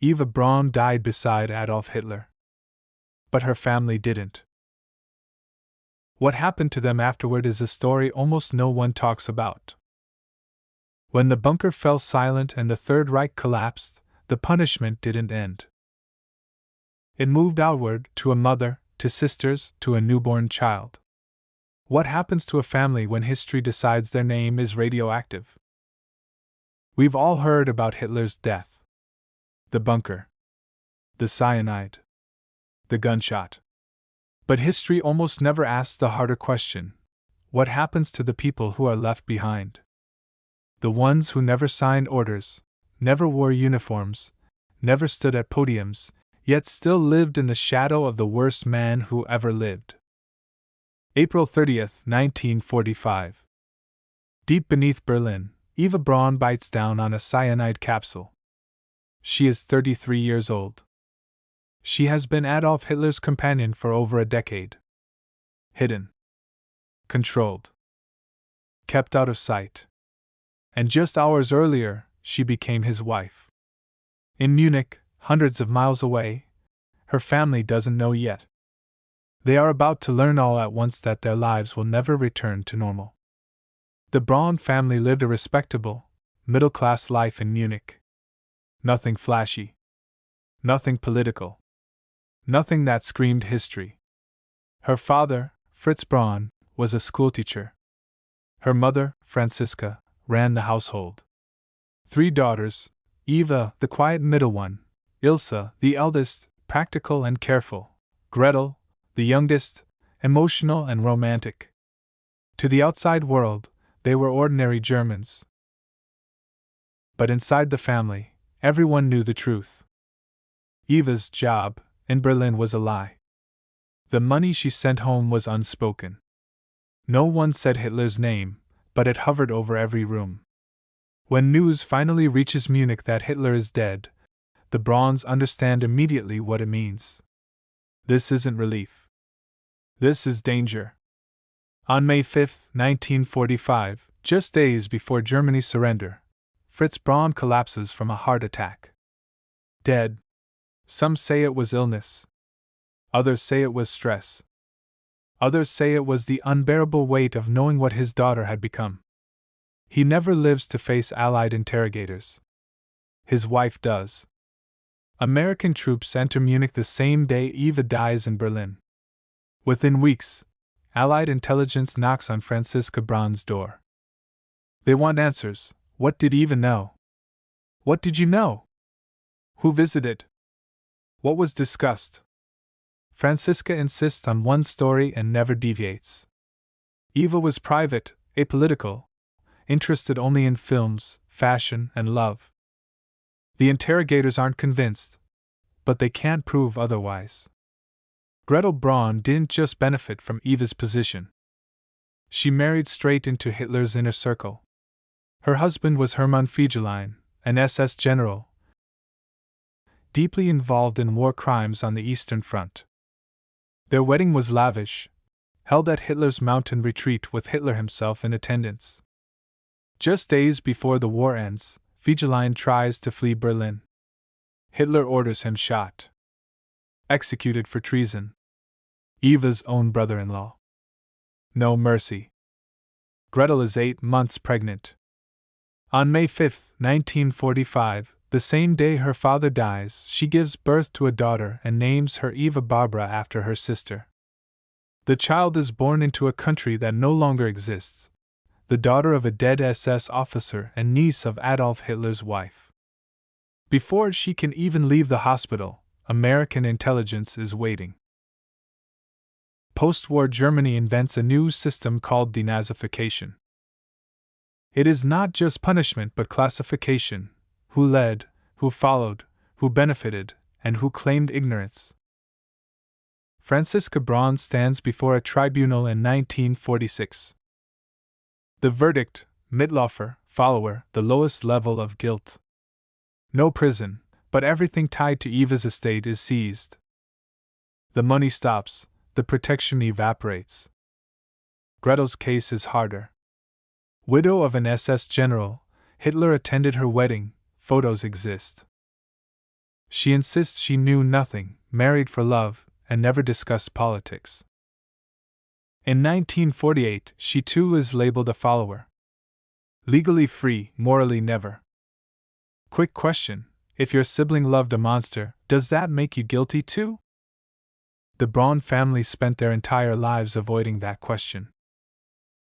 Eva Braun died beside Adolf Hitler. But her family didn't. What happened to them afterward is a story almost no one talks about. When the bunker fell silent and the Third Reich collapsed, the punishment didn't end. It moved outward, to a mother, to sisters, to a newborn child. What happens to a family when history decides their name is radioactive? We've all heard about Hitler's death. The bunker. The cyanide. The gunshot. But history almost never asks the harder question: what happens to the people who are left behind? The ones who never signed orders, never wore uniforms, never stood at podiums, yet still lived in the shadow of the worst man who ever lived. April 30th, 1945. Deep beneath Berlin, Eva Braun bites down on a cyanide capsule. She is 33 years old. She has been Adolf Hitler's companion for over a decade. Hidden. Controlled. Kept out of sight. And just hours earlier, she became his wife. In Munich, hundreds of miles away, her family doesn't know yet. They are about to learn all at once that their lives will never return to normal. The Braun family lived a respectable, middle-class life in Munich. Nothing flashy. Nothing political. Nothing that screamed history. Her father, Fritz Braun, was a schoolteacher. Her mother, Franziska, ran the household. 3 daughters: Eva, the quiet middle one; Ilse, the eldest, practical and careful; Gretel, the youngest, emotional and romantic. To the outside world, they were ordinary Germans. But inside the family, everyone knew the truth. Eva's job in Berlin was a lie. The money she sent home was unspoken. No one said Hitler's name, but it hovered over every room. When news finally reaches Munich that Hitler is dead, the Brauns understand immediately what it means. This isn't relief. This is danger. On May 5, 1945, just days before Germany's surrender, Fritz Braun collapses from a heart attack. Dead. Some say it was illness. Others say it was stress. Others say it was the unbearable weight of knowing what his daughter had become. He never lives to face Allied interrogators. His wife does. American troops enter Munich the same day Eva dies in Berlin. Within weeks, Allied intelligence knocks on Franziska Braun's door. They want answers. What did Eva know? What did you know? Who visited? What was discussed? Franziska insists on one story and never deviates. Eva was private, apolitical, interested only in films, fashion, and love. The interrogators aren't convinced, but they can't prove otherwise. Gretel Braun didn't just benefit from Eva's position. She married straight into Hitler's inner circle. Her husband was Hermann Fegelein, an SS general, deeply involved in war crimes on the Eastern Front. Their wedding was lavish, held at Hitler's mountain retreat with Hitler himself in attendance. Just days before the war ends, Fegelein tries to flee Berlin. Hitler orders him shot. Executed for treason. Eva's own brother-in-law. No mercy. Gretel is 8 months pregnant. On May 5, 1945, the same day her father dies, she gives birth to a daughter and names her Eva Barbara after her sister. The child is born into a country that no longer exists, the daughter of a dead SS officer and niece of Adolf Hitler's wife. Before she can even leave the hospital, American intelligence is waiting. Post-war Germany invents a new system called denazification. It is not just punishment but classification: who led, who followed, who benefited, and who claimed ignorance. Franziska Braun stands before a tribunal in 1946. The verdict: Mitläufer, follower, the lowest level of guilt. No prison, but everything tied to Eva's estate is seized. The money stops, the protection evaporates. Gretel's case is harder. Widow of an SS general, Hitler attended her wedding, photos exist. She insists she knew nothing, married for love, and never discussed politics. In 1948, she too is labeled a follower. Legally free, morally never. Quick question: if your sibling loved a monster, does that make you guilty too? The Braun family spent their entire lives avoiding that question.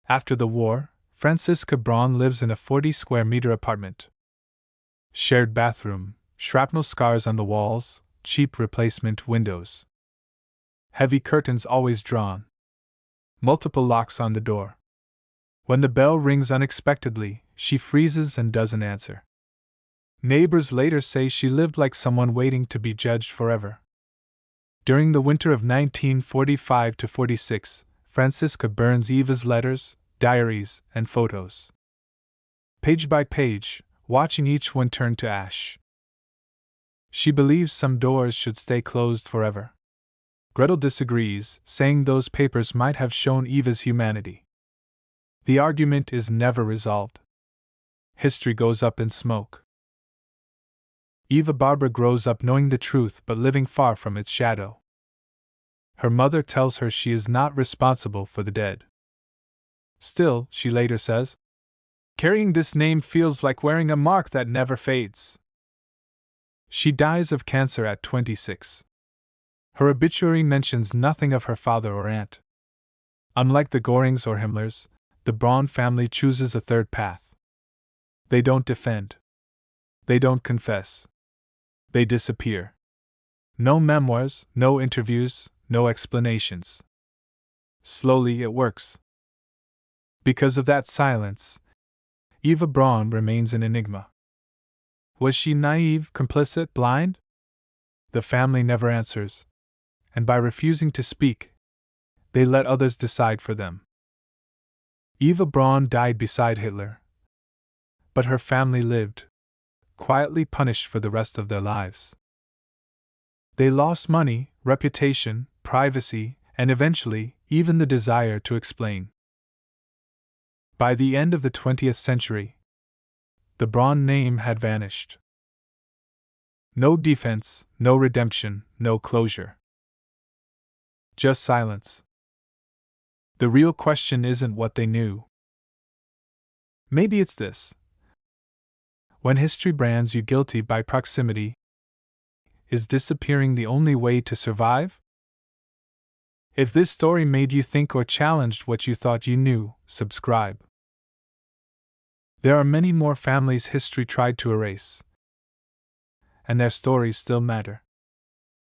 After the war, Franziska Braun lives in a 40-square-meter apartment. Shared bathroom, shrapnel scars on the walls, cheap replacement windows. Heavy curtains always drawn. Multiple locks on the door. When the bell rings unexpectedly, she freezes and doesn't answer. Neighbors later say she lived like someone waiting to be judged forever. During the winter of 1945-46, Franziska burns Eva's letters, diaries, and photos. Page by page, watching each one turn to ash. She believes some doors should stay closed forever. Gretel disagrees, saying those papers might have shown Eva's humanity. The argument is never resolved. History goes up in smoke. Eva Barbara grows up knowing the truth but living far from its shadow. Her mother tells her she is not responsible for the dead. Still, she later says, "Carrying this name feels like wearing a mark that never fades." She dies of cancer at 26. Her obituary mentions nothing of her father or aunt. Unlike the Görings or Himmlers, the Braun family chooses a third path. They don't defend. They don't confess. They disappear. No memoirs, no interviews, no explanations. Slowly it works. Because of that silence, Eva Braun remains an enigma. Was she naive, complicit, blind? The family never answers, and by refusing to speak, they let others decide for them. Eva Braun died beside Hitler, but her family lived, quietly punished for the rest of their lives. They lost money, reputation, privacy, and eventually, even the desire to explain. By the end of the 20th century, the Braun name had vanished. No defense, no redemption, no closure. Just silence. The real question isn't what they knew. Maybe it's this. When history brands you guilty by proximity, is disappearing the only way to survive? If this story made you think or challenged what you thought you knew, subscribe. There are many more families history tried to erase, and their stories still matter.